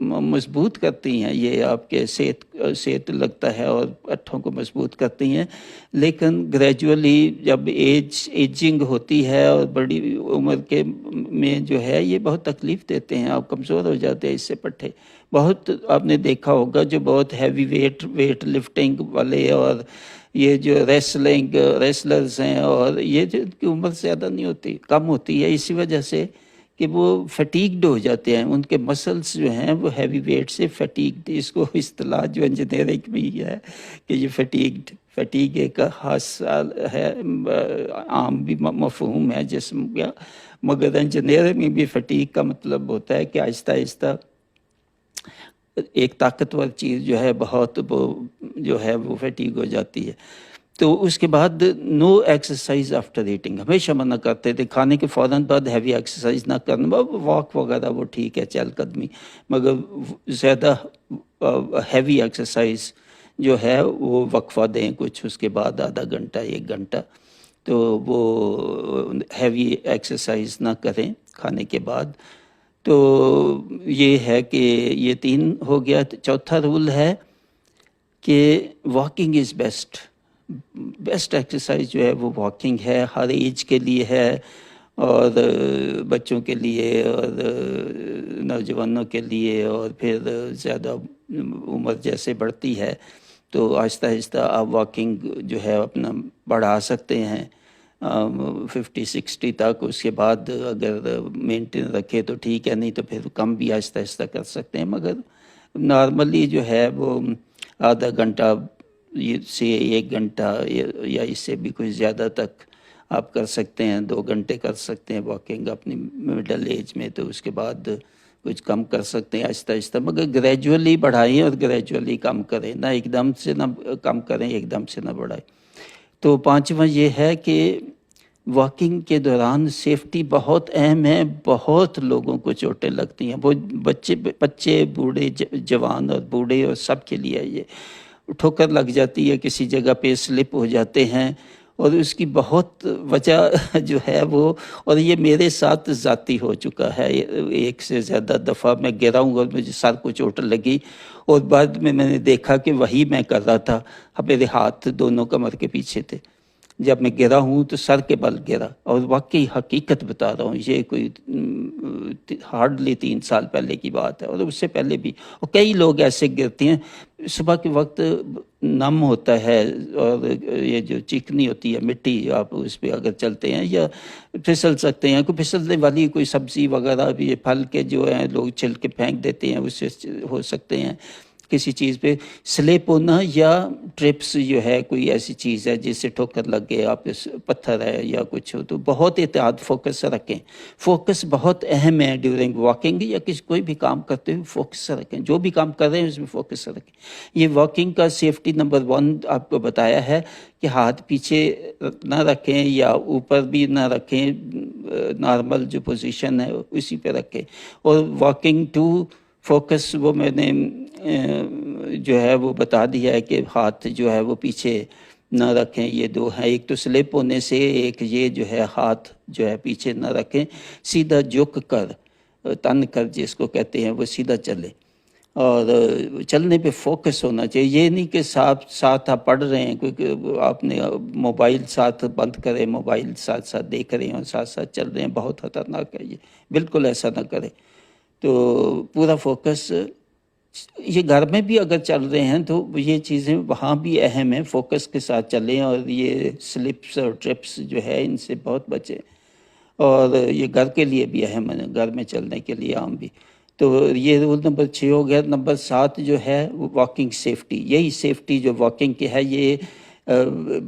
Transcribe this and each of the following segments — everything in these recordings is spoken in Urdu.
مضبوط کرتی ہیں، یہ آپ کے صحت لگتا ہے اور پٹھوں کو مضبوط کرتی ہیں، لیکن گریجولی جب ایجنگ ہوتی ہے اور بڑی عمر کے میں جو ہے یہ بہت تکلیف دیتے ہیں، آپ کمزور ہو جاتے ہیں اس سے پٹھے. بہت آپ نے دیکھا ہوگا جو بہت ہیوی ویٹ لفٹنگ والے اور یہ جو ریسلرز ہیں، اور یہ جو ان کی عمر زیادہ نہیں ہوتی، کم ہوتی ہے، اسی وجہ سے کہ وہ فٹیگڈ ہو جاتے ہیں، ان کے مسلس جو ہیں وہ ہیوی ویٹ سے فٹیگڈ، اس کو اصطلاح جو انجینئرنگ بھی ہے کہ یہ فٹیگ ایک خاص ہے، عام بھی مفہوم ہے جسم کا، مگر انجینئرنگ میں بھی فٹیگ کا مطلب ہوتا ہے کہ آہستہ آہستہ ایک طاقتور چیز جو ہے بہت وہ جو ہے وہ فٹیگ ہو جاتی ہے. تو اس کے بعد نو ایکسرسائز آفٹر ایٹنگ، ہمیشہ منع کرتے تھے کھانے کے فوراً بعد ہیوی ایکسرسائز نہ کرنا، واک وغیرہ وہ ٹھیک ہے چہل قدمی، مگر زیادہ ہیوی ایکسرسائز جو ہے وہ وقفہ دیں کچھ، اس کے بعد آدھا گھنٹہ 1 گھنٹہ، تو وہ ہیوی ایکسرسائز نہ کریں کھانے کے بعد. تو یہ ہے کہ یہ 3 ہو گیا. چوتھا رول ہے کہ واکنگ از بیسٹ ایکسرسائز جو ہے وہ واکنگ ہے، ہر ایج کے لیے ہے، اور بچوں کے لیے اور نوجوانوں کے لیے، اور پھر زیادہ عمر جیسے بڑھتی ہے تو آہستہ آہستہ آپ واکنگ جو ہے اپنا بڑھا سکتے ہیں 50-60 تک. اس کے بعد اگر مینٹین رکھے تو ٹھیک ہے، نہیں تو پھر کم بھی آہستہ آہستہ کر سکتے ہیں، مگر نارملی جو ہے وہ آدھا گھنٹہ سے 1 گھنٹہ یا اس سے بھی کچھ زیادہ تک آپ کر سکتے ہیں. 2 گھنٹے کر سکتے ہیں واکنگ اپنی مڈل ایج میں، تو اس کے بعد کچھ کم کر سکتے ہیں آہستہ آہستہ، مگر گریجولی بڑھائیں اور گریجولی کم کریں، نہ ایک دم سے نہ کم کریں، ایک دم سے نہ بڑھائیں. تو 5واں یہ ہے کہ واکنگ کے دوران سیفٹی بہت اہم ہے. بہت لوگوں کو چوٹیں لگتی ہیں، وہ بچے بوڑھے جوان اور بوڑھے اور سب کے لیے یہ ٹھوکر لگ جاتی ہے، کسی جگہ پہ سلپ ہو جاتے ہیں، اور اس کی بہت وجہ جو ہے وہ، اور یہ میرے ساتھ ذاتی ہو چکا ہے، 1 سے زیادہ دفعہ میں گرا ہوں اور مجھے سر کو چوٹ لگی، اور بعد میں نے دیکھا کہ وہی میں کر رہا تھا، میرے ہاتھ دونوں کمر کے پیچھے تھے. جب میں گرا ہوں تو سر کے بل گرا، اور واقعی حقیقت بتا رہا ہوں، یہ کوئی ہارڈلی 3 سال پہلے کی بات ہے، اور اس سے پہلے بھی. اور کئی لوگ ایسے گرتے ہیں، صبح کے وقت نم ہوتا ہے، اور یہ جو چکنی ہوتی ہے مٹی، آپ اس پہ اگر چلتے ہیں یا پھسل سکتے ہیں، کوئی پھسلنے والی کوئی سبزی وغیرہ بھی، پھل کے جو ہیں لوگ چھل کے پھینک دیتے ہیں، اس سے ہو سکتے ہیں کسی چیز پہ سلیپ ہونا، یا ٹرپس جو ہے کوئی ایسی چیز ہے جس سے ٹھوکر لگ گئے، آپ پتھر ہے یا کچھ ہو، تو بہت احتیاط فوکس رکھیں. فوکس بہت اہم ہے ڈیورنگ واکنگ، یا کوئی بھی کام کرتے ہوئے فوکس رکھیں، جو بھی کام کر رہے ہیں اس میں فوکس رکھیں. یہ واکنگ کا سیفٹی نمبر 1 آپ کو بتایا ہے کہ ہاتھ پیچھے نہ رکھیں یا اوپر بھی نہ رکھیں، نارمل جو پوزیشن ہے اسی پہ رکھیں. اور واکنگ ٹو فوکس وہ میں نے جو ہے وہ بتا دیا ہے کہ ہاتھ جو ہے وہ پیچھے نہ رکھیں. یہ 2 ہیں، ایک تو سلپ ہونے سے، ایک یہ جو ہے ہاتھ جو ہے پیچھے نہ رکھیں، سیدھا جھک کر تن کر جس کو کہتے ہیں وہ سیدھا چلے، اور چلنے پہ فوکس ہونا چاہیے. یہ نہیں کہ ساتھ آپ پڑھ رہے ہیں، کیونکہ آپ نے موبائل ساتھ بند کرے، موبائل ساتھ ساتھ دیکھ رہے ہیں اور ساتھ ساتھ چل رہے ہیں، بہت خطرناک ہے یہ، بالکل ایسا نہ کریں. تو پورا فوکس، یہ گھر میں بھی اگر چل رہے ہیں تو یہ چیزیں وہاں بھی اہم ہیں، فوکس کے ساتھ چلیں، اور یہ سلپس اور ٹرپس جو ہے ان سے بہت بچیں. اور یہ گھر کے لیے بھی اہم ہے، گھر میں چلنے کے لیے عام بھی. تو یہ رول نمبر 6 ہو گیا. نمبر 7 جو ہے وہ واکنگ سیفٹی، یہی سیفٹی جو واکنگ کی ہے. یہ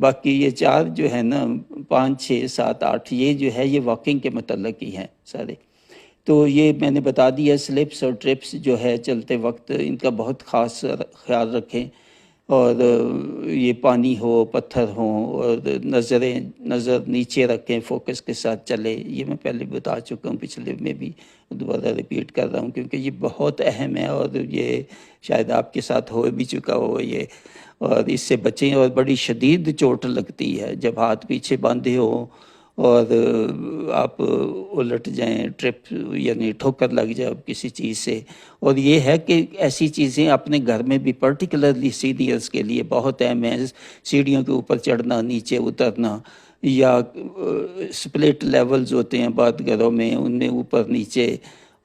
باقی یہ 4 جو ہے نا، 5 6 7 8، یہ جو ہے یہ واکنگ کے متعلق ہی ہیں سارے. تو یہ میں نے بتا دیا، سلپس اور ٹرپس جو ہے چلتے وقت ان کا بہت خاص خیال رکھیں، اور یہ پانی ہو، پتھر ہوں، اور نظر نیچے رکھیں، فوکس کے ساتھ چلے. یہ میں پہلے بتا چکا ہوں، پچھلے میں بھی دوبارہ ریپیٹ کر رہا ہوں کیونکہ یہ بہت اہم ہے، اور یہ شاید آپ کے ساتھ ہو بھی چکا ہو یہ، اور اس سے بچیں. اور بڑی شدید چوٹ لگتی ہے جب ہاتھ پیچھے باندھے ہو اور آپ الٹ جائیں، ٹرپ یعنی ٹھوکر لگ جائے کسی چیز سے. اور یہ ہے کہ ایسی چیزیں اپنے گھر میں بھی پرٹیکولرلی سینئرس کے لیے بہت اہم ہیں. سیڑھیوں کے اوپر چڑھنا، نیچے اترنا، یا سپلٹ لیولز ہوتے ہیں بعض گھروں میں، ان میں اوپر نیچے،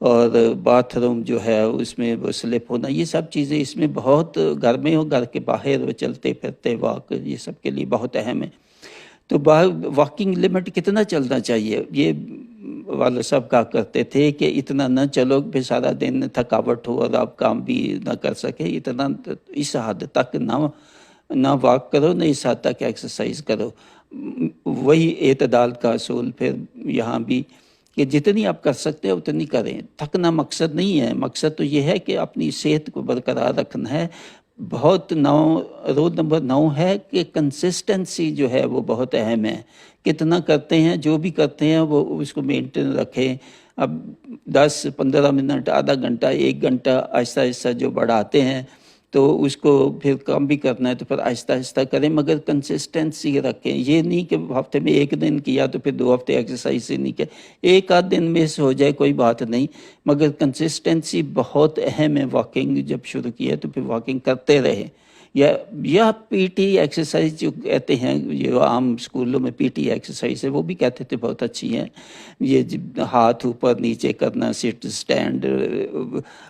اور باتھ روم جو ہے اس میں وہ سلپ ہونا، یہ سب چیزیں اس میں بہت، گھر میں ہو گھر کے باہر وہ چلتے پھرتے واک، یہ سب کے لیے بہت اہم ہے. تو واکنگ لمٹ کتنا چلنا چاہیے؟ یہ والد صاحب کہا کرتے تھے کہ اتنا نہ چلو پھر سارا دن تھکاوٹ ہو اور آپ کام بھی نہ کر سکے، اتنا اس حد تک نہ واک کرو، نہ اس حد تک ایکسرسائز کرو. وہی اعتدال کا اصول پھر یہاں بھی، کہ جتنی آپ کر سکتے ہیں اتنی کریں. تھکنا مقصد نہیں ہے، مقصد تو یہ ہے کہ اپنی صحت کو برقرار رکھنا ہے. بہت رول نمبر 9 ہے کہ کنسسٹنسی جو ہے وہ بہت اہم ہے. کتنا کرتے ہیں، جو بھی کرتے ہیں وہ اس کو مینٹین رکھیں. اب 10-15 منٹ، آدھا گھنٹہ، 1 گھنٹہ آہستہ آہستہ جو بڑھاتے ہیں تو اس کو پھر کم بھی کرنا ہے تو پھر آہستہ آہستہ کریں، مگر کنسسٹنسی رکھیں. یہ نہیں کہ ہفتے میں 1 دن کیا تو پھر 2 ہفتے ایکسرسائز سے نہیں کیا. 1 آدھ دن مس ہو جائے کوئی بات نہیں، مگر کنسسٹنسی بہت اہم ہے. واکنگ جب شروع کیا تو پھر واکنگ کرتے رہے. یا پی ٹی ایکسرسائز جو کہتے ہیں، یہ عام اسکولوں میں پی ٹی ایکسرسائز ہے، وہ بھی کہتے تھے بہت اچھی ہیں. یہ ہاتھ اوپر نیچے کرنا، سٹ سٹینڈ،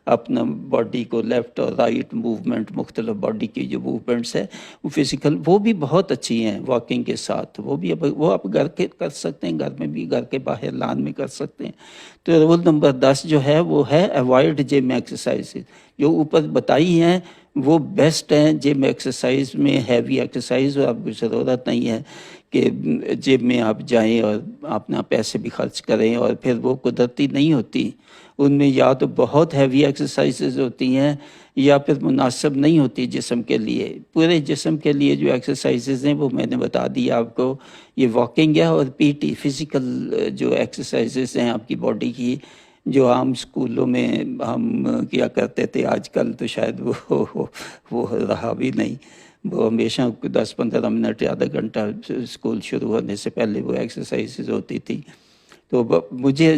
اپنا باڈی کو لیفٹ اور رائٹ موومنٹ، مختلف باڈی کی جو موومنٹس ہے وہ فزیکل، وہ بھی بہت اچھی ہیں واکنگ کے ساتھ. وہ آپ گھر کے کر سکتے ہیں، گھر میں بھی، گھر کے باہر لان میں کر سکتے ہیں. تو رول نمبر 10 جو ہے وہ ہے ایوائڈ جم ایکسرسائز. جو اوپر بتائی ہیں وہ بیسٹ ہیں. جم ایکسرسائز میں ہیوی ایکسرسائز، اور آپ کو ضرورت نہیں ہے کہ جم میں آپ جائیں اور اپنا پیسے بھی خرچ کریں، اور پھر وہ قدرتی نہیں ہوتی. ان میں یا تو بہت ہیوی ایکسرسائزز ہوتی ہیں یا پھر مناسب نہیں ہوتی جسم کے لیے. پورے جسم کے لیے جو ایکسرسائزز ہیں وہ میں نے بتا دیا آپ کو. یہ واکنگ ہے اور پی ٹی، فزیکل جو ایکسرسائزز ہیں آپ کی باڈی کی، جو عام اسکولوں میں ہم کیا کرتے تھے. آج کل تو شاید وہ رہا بھی نہیں. وہ ہمیشہ 10-15 منٹ یا آدھا گھنٹہ اسکول شروع ہونے سے پہلے وہ ایکسرسائزز ہوتی تھی. تو مجھے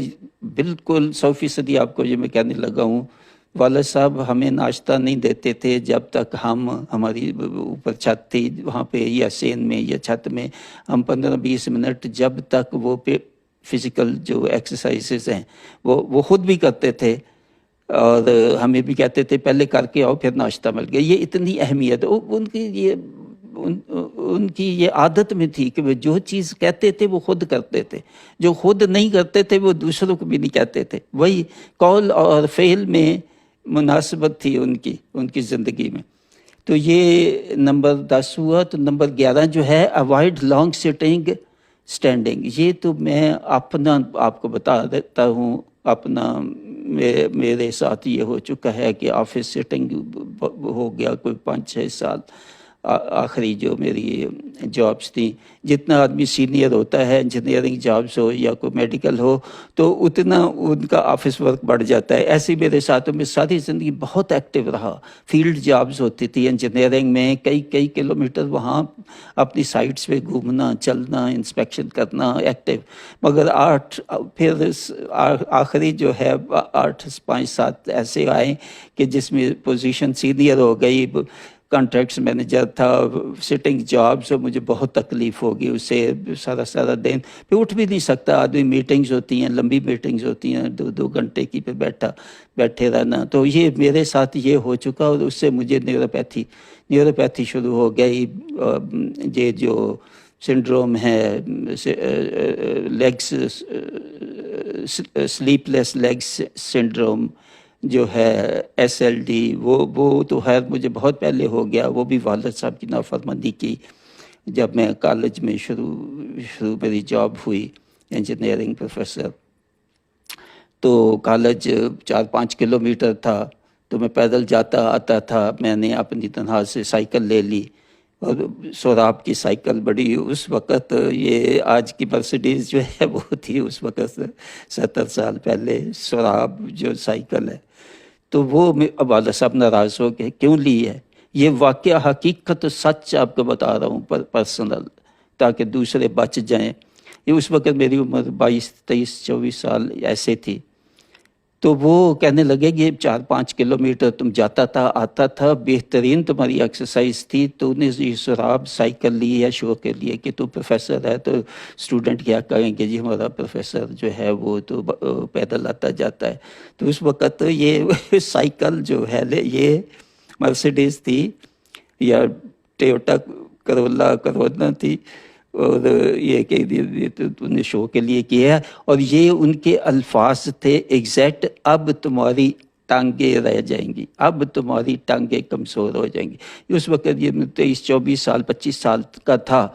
بالکل 100% آپ کو یہ میں کہنے لگا ہوں، والد صاحب ہمیں ناشتہ نہیں دیتے تھے جب تک ہماری اوپر چھت تھی وہاں پہ، یا سین میں یا چھت میں، ہم 15-20 منٹ جب تک وہ فزیکل جو ایکسرسائزز ہیں وہ خود بھی کرتے تھے، اور ہمیں بھی کہتے تھے پہلے کر کے آؤ پھر ناشتہ مل گیا. یہ اتنی اہمیت ان کی یہ عادت میں تھی کہ وہ جو چیز کہتے تھے وہ خود کرتے تھے، جو خود نہیں کرتے تھے وہ دوسروں کو بھی نہیں کہتے تھے. وہی قول اور فعل میں مناسبت تھی ان کی زندگی میں. تو یہ نمبر 10 ہوا. تو نمبر 11 جو ہے اوائڈ لانگ سٹنگ سٹینڈنگ. یہ تو میں اپنا آپ کو بتا دیتا ہوں، اپنا میرے ساتھ یہ ہو چکا ہے کہ آفس سٹنگ ہو گیا کوئی 5-6 سال. آخری جو میری جابس تھیں، جتنا آدمی سینئر ہوتا ہے، انجینئرنگ جابس ہو یا کوئی میڈیکل ہو، تو اتنا ان کا آفس ورک بڑھ جاتا ہے. ایسے میرے ساتھوں میں ساری زندگی بہت ایکٹیو رہا. فیلڈ جابس ہوتی تھی انجینئرنگ میں، کئی کلومیٹر وہاں اپنی سائٹس پہ گھومنا، چلنا، انسپیکشن کرنا، ایکٹیو. مگر پھر آخری جو ہے 5-7 ایسے آئے کہ جس میں پوزیشن سینئر ہو گئی، کانٹریکٹس مینیجر تھا، سٹنگ جاب سے مجھے بہت تکلیف ہوگی اس سے. سارا دن پھر اٹھ بھی نہیں سکتا آدمی. میٹنگز ہوتی ہیں، لمبی میٹنگز ہوتی ہیں، 2 گھنٹے کی، پھر بیٹھے رہنا. تو یہ میرے ساتھ یہ ہو چکا، اور اس سے مجھے نیوروپیتھی شروع ہو گئی. یہ جو سنڈروم ہے legs, sleep less legs syndrome جو ہے، SLD، وہ تو خیر مجھے بہت پہلے ہو گیا. وہ بھی والد صاحب کی نافرمانی کی. جب میں کالج میں شروع میری جاب ہوئی انجینئرنگ پروفیسر، تو کالج 4-5 کلومیٹر تھا، تو میں پیدل جاتا آتا تھا. میں نے اپنی تنہا سے سائیکل لے لی، اور سوراب کی سائیکل بڑی، اس وقت یہ آج کی مرسیڈیز جو ہے وہ تھی اس وقت 70 سال پہلے سوراب جو سائیکل ہے. تو وہ والد صاحب ناراض ہو گئے، کیوں لی ہے؟ یہ واقعہ حقیقت سچ آپ کو بتا رہا ہوں، پرسنل، تاکہ دوسرے بچ جائیں. یہ اس وقت میری عمر 22-23-24 سال ایسے تھی. تو وہ کہنے لگے کہ 4-5 کلومیٹر تم جاتا تھا آتا تھا، بہترین تمہاری ایکسرسائز تھی، تو نے یہ سراب سائیکل لی ہے شو کے لیے کہ تو پروفیسر ہے تو اسٹوڈنٹ کیا کہیں گے جی ہمارا پروفیسر جو ہے وہ تو پیدل آتا جاتا ہے. تو اس وقت یہ سائیکل جو ہے یہ مرسیڈیز تھی یا ٹویوٹا کرولا تھی، اور یہ کہ تو نے شو کے لیے کیا ہے. اور یہ ان کے الفاظ تھے ایگزیکٹ، اب تمہاری ٹانگیں رہ جائیں گی، اب تمہاری ٹانگیں کمزور ہو جائیں گی. اس وقت یہ 23-24 سال 25 سال کا تھا.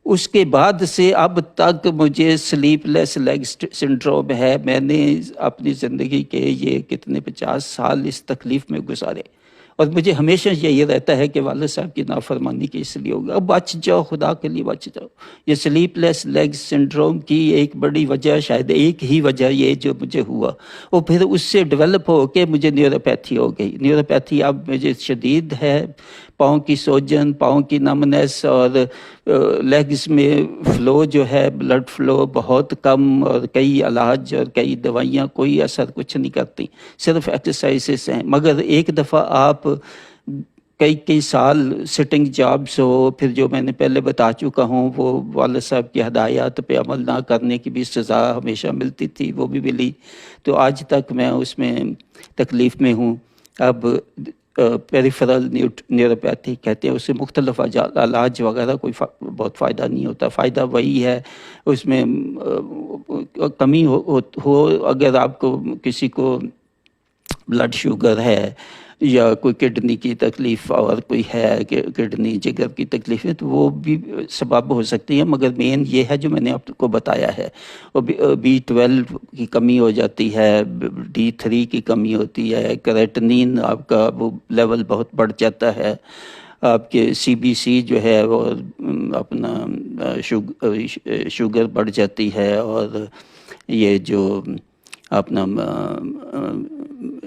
اس کے بعد سے اب تک مجھے سلیپ لیس لیگ سنڈروم ہے. میں نے اپنی زندگی کے یہ کتنے 50 سال اس تکلیف میں گزارے، اور مجھے ہمیشہ یہی رہتا ہے کہ والد صاحب کی نافرمانی کی اس لیے ہوگا. اب بچ جاؤ، خدا کے لیے بچ جاؤ. یہ سلیپ لیس لیگ سنڈروم کی ایک بڑی وجہ، شاید ایک ہی وجہ یہ جو مجھے ہوا، اور پھر اس سے ڈیولپ ہو کے مجھے نیوروپیتھی ہو گئی. نیوروپیتھی اب مجھے شدید ہے، پاؤں کی سوجن، پاؤں کی نمنس، اور لیگز میں فلو جو ہے بلڈ فلو بہت کم، اور کئی علاج اور کئی دوائیاں کوئی اثر کچھ نہیں کرتی، صرف ایکسرسائزز ہیں. مگر ایک دفعہ آپ کئی سال سٹنگ جابس ہو، پھر جو میں نے پہلے بتا چکا ہوں وہ والد صاحب کی ہدایات پہ عمل نہ کرنے کی بھی سزا ہمیشہ ملتی تھی، وہ بھی ملی. تو آج تک میں اس میں تکلیف میں ہوں. اب پیریفرل نیوروپیتھی کہتے ہیں، اس سے مختلف علاج وغیرہ کوئی بہت فائدہ نہیں ہوتا. فائدہ وہی ہے اس میں کمی ہو اگر آپ کو کسی کو بلڈ شوگر ہے یا کوئی کڈنی کی تکلیف اور کوئی ہے کہ کڈنی جگر کی تکلیف ہے، تو وہ بھی سبب ہو سکتی ہے. مگر مین یہ ہے جو میں نے آپ کو بتایا ہے، B12 کی کمی ہو جاتی ہے، D3 کی کمی ہوتی ہے، کریٹنین آپ کا وہ لیول بہت بڑھ جاتا ہے، آپ کے CBC جو ہے وہ اپنا شوگر بڑھ جاتی ہے، اور یہ جو اپنا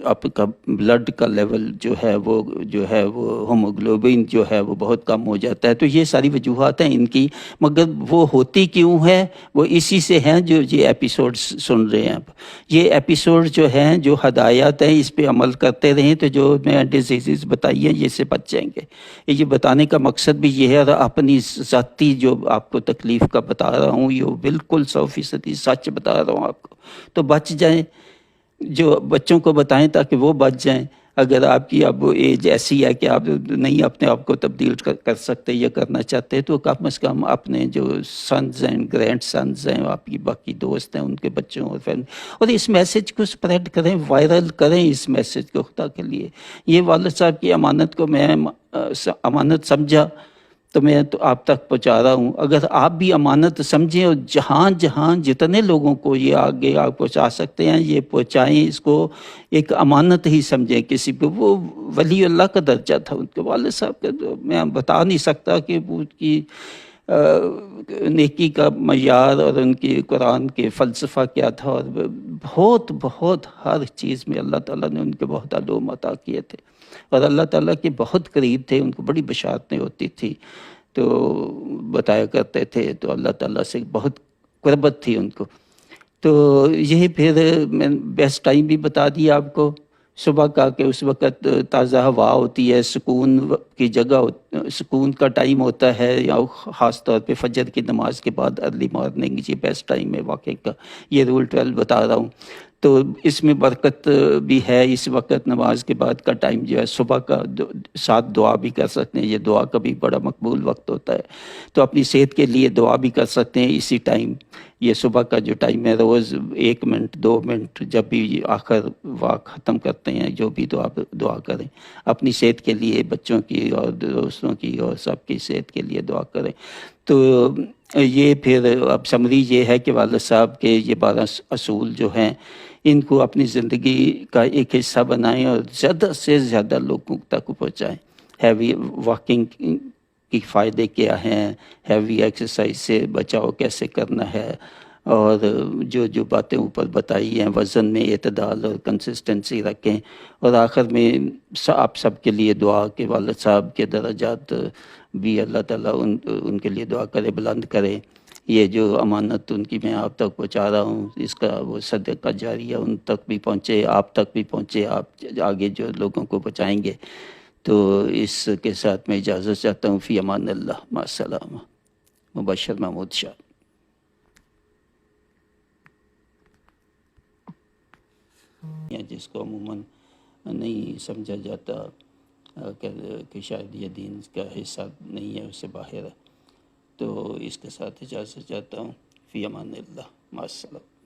آپ کا بلڈ کا لیول جو ہے وہ ہوموگلوبن جو ہے وہ بہت کم ہو جاتا ہے. تو یہ ساری وجوہات ہیں ان کی، مگر وہ ہوتی کیوں ہے؟ وہ اسی سے ہیں جو یہ ایپیسوڈز سن رہے ہیں. اب یہ ایپیسوڈ جو ہیں، جو ہدایات ہیں، اس پہ عمل کرتے رہیں تو جو میں ڈیزیزز بتائی ہیں یہ سے بچ جائیں گے. یہ بتانے کا مقصد بھی یہ ہے، اور اپنی ذاتی جو آپ کو تکلیف کا بتا رہا ہوں یہ بالکل 100% سچ بتا رہا ہوں آپ کو، تو بچ جائیں. جو بچوں کو بتائیں تاکہ وہ بچ جائیں. اگر آپ کی اب ایج ایسی ہے کہ آپ نہیں اپنے آپ کو تبدیل کر سکتے یا کرنا چاہتے، تو کم از کم اپنے جو سنز ہیں، گرینڈ سنز ہیں، آپ کی باقی دوست ہیں، ان کے بچوں اور فیملی، اور اس میسج کو سپریڈ کریں، وائرل کریں اس میسج کو خدا کے لیے. یہ والد صاحب کی امانت کو میں امانت سمجھا تو میں تو آپ تک پہنچا رہا ہوں. اگر آپ بھی امانت سمجھیں اور جہاں جتنے لوگوں کو یہ آگے آپ پہنچا سکتے ہیں یہ پہنچائیں، اس کو ایک امانت ہی سمجھیں. کسی پہ وہ ولی اللہ کا درجہ تھا ان کے والد صاحب کا، تو میں بتا نہیں سکتا کہ وہ کی نیکی کا معیار اور ان کی قرآن کے فلسفہ کیا تھا، اور بہت ہر چیز میں اللہ تعالیٰ نے ان کے بہت علوم عطا کیے تھے، اور اللہ تعالیٰ کے بہت قریب تھے. ان کو بڑی بشارتیں ہوتی تھی تو بتایا کرتے تھے، تو اللہ تعالیٰ سے بہت قربت تھی ان کو. تو یہ پھر میں بیسٹ ٹائم بھی بتا دیا آپ کو، صبح کا کہ اس وقت تازہ ہوا ہوتی ہے، سکون کی جگہ، سکون کا ٹائم ہوتا ہے، یا خاص طور پہ فجر کی نماز کے بعد ارلی مارننگ یہ بیسٹ ٹائم ہے واقعی کا. یہ رول 12 بتا رہا ہوں. تو اس میں برکت بھی ہے. اس وقت نماز کے بعد کا ٹائم جو ہے صبح کا، ساتھ دعا بھی کر سکتے ہیں، یہ دعا کا بھی بڑا مقبول وقت ہوتا ہے. تو اپنی صحت کے لیے دعا بھی کر سکتے ہیں اسی ٹائم. یہ صبح کا جو ٹائم ہے، روز 1 منٹ 2 منٹ جب بھی آخر واک ختم کرتے ہیں جو بھی دعا کریں اپنی صحت کے لیے، بچوں کی اور دوستوں کی اور سب کی صحت کے لیے دعا کریں. تو یہ پھر اب سمری یہ ہے کہ والد صاحب کے یہ 12 اصول جو ہیں ان کو اپنی زندگی کا ایک حصہ بنائیں اور زیادہ سے زیادہ لوگوں تک پہنچائیں. ہیوی واکنگ کی فائدے کیا ہیں، ہیوی ایکسرسائز سے بچاؤ کیسے کرنا ہے، اور جو باتیں اوپر بتائی ہیں، وزن میں اعتدال اور کنسسٹنسی رکھیں. اور آخر میں آپ سب کے لیے دعا کہ والد صاحب کے درجات بھی اللہ تعالیٰ ان کے لیے دعا کرے، بلند کرے. یہ جو امانت ان کی میں آپ تک پہنچا رہا ہوں، اس کا وہ صدقہ جاریہ ان تک بھی پہنچے، آپ تک بھی پہنچے، آپ آگے جو لوگوں کو پہنچائیں گے. تو اس کے ساتھ میں اجازت چاہتا ہوں. فی امان اللہ، مع السلامہ. مبشر محمود شاہ. جس کو عموماً نہیں سمجھا جاتا کہ شاید یہ دین کا حصہ نہیں ہے، اس سے باہر ہے، تو اس کے ساتھ اجازت چاہتا ہوں. فی امان اللہ، مع السلامہ.